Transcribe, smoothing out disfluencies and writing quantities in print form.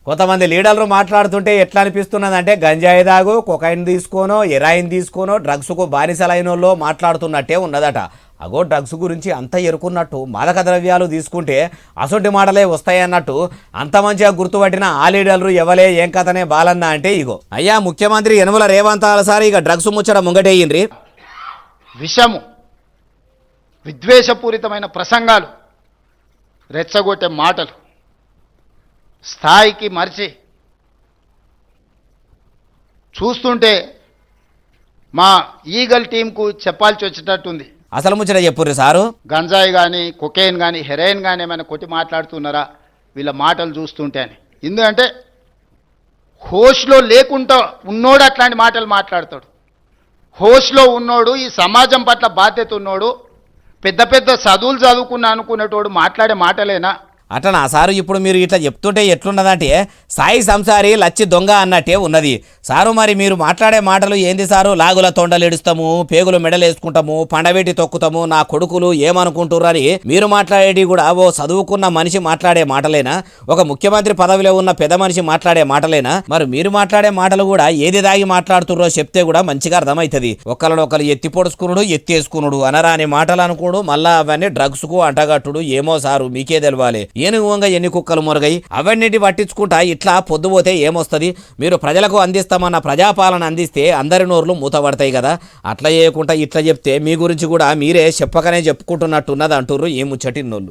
కొంతమంది లీడర్లు మాట్లాడుతుంటే ఎట్లా అనిపిస్తున్నదంటే గంజాయి దాగు కొకైన్ తీసుకోనో ఎరాయిన్ తీసుకోనో డ్రగ్స్కు బానిసలైనోళ్ళు మాట్లాడుతున్నట్టే ఉన్నదట. అగో డ్రగ్స్ గురించి అంత ఎరుకున్నట్టు మాదక ద్రవ్యాలు తీసుకుంటే అసొంటి మాటలే వస్తాయన్నట్టు అంత మంచిగా గుర్తుపట్టిన ఆ లీడర్లు ఎవలే ఏం కథనే బాలన్న అంటే ఇగో అయ్యా ముఖ్యమంత్రి యనమల రేవంత్ సారి ఇక డ్రగ్స్ ముచ్చట ముంగటేయిండ్రి. విషము, విద్వేషపూరితమైన ప్రసంగాలు, రెచ్చగొట్టే మాటలు స్థాయికి మరిచి చూస్తుంటే మా ఈగల్ టీంకు చెప్పాల్సి వచ్చేటట్టుంది. అసలు ముచ్చట చెప్పుర్రి సారు. గంజాయి కానీ కొకేన్ కానీ హెరాయిన్ కానీ ఏమైనా కొట్టి మాట్లాడుతున్నారా వీళ్ళ మాటలు చూస్తుంటే అని. ఎందుకంటే హోష్లో లేకుండా ఉన్నోడు అట్లాంటి మాటలు మాట్లాడతాడు. హోష్లో ఉన్నోడు, ఈ సమాజం పట్ల బాధ్యత ఉన్నోడు, పెద్ద పెద్ద చదువులు చదువుకున్నా అనుకునేటోడు మాట్లాడే మాటలేనా? అట్లా సారు ఇప్పుడు మీరు ఇట్లా చెప్తుంటే ఎట్లున్నదంటే సాయి సంసారి లచ్చి దొంగ అన్నట్టే ఉన్నది సారు. మరి మీరు మాట్లాడే మాటలు ఏంది సారు? లాగుల తొండలు ఎడుస్తాము, పేగులు మెడలేసుకుంటాము, పండబెట్టి తొక్కుతాము, నా కొడుకులు ఏమనుకుంటుర్రని మీరు మాట్లాడేటి కూడా ఓ చదువుకున్న మనిషి మాట్లాడే మాటలేనా? ఒక ముఖ్యమంత్రి పదవిలో ఉన్న పెద్ద మనిషి మాట్లాడే మాటలేనా? మరి మీరు మాట్లాడే మాటలు కూడా ఏది దాగి మాట్లాడుతుర్రో చెప్తే కూడా మంచిగా అర్థమవుతుంది. ఒకరు ఎత్తి పొడుచుకునుడు, ఎత్తేసుకునుడు, అనరాని మాటలు అనుకోడు, మళ్ళా అవన్నీ డ్రగ్స్ కు అంటగట్టుడు. ఏమో సారు మీకే తెలవాలి. ఏనుగుంగా ఎన్ని కుక్కలు మురగై అవన్నిటి పట్టించుకుంటా ఇట్లా పొద్దుపోతే ఏమొస్తుంది? మీరు ప్రజలకు అందిస్తామన్న ప్రజాపాలన అందిస్తే అందరి నోర్లు మూతపడతాయి కదా. అట్లా చేయకుండా ఇట్లా చెప్తే మీ గురించి కూడా మీరే చెప్పకనే చెప్పుకుంటున్నట్టున్నది అంటుర్రు ఈ ముచ్చటిన్నోళ్ళు.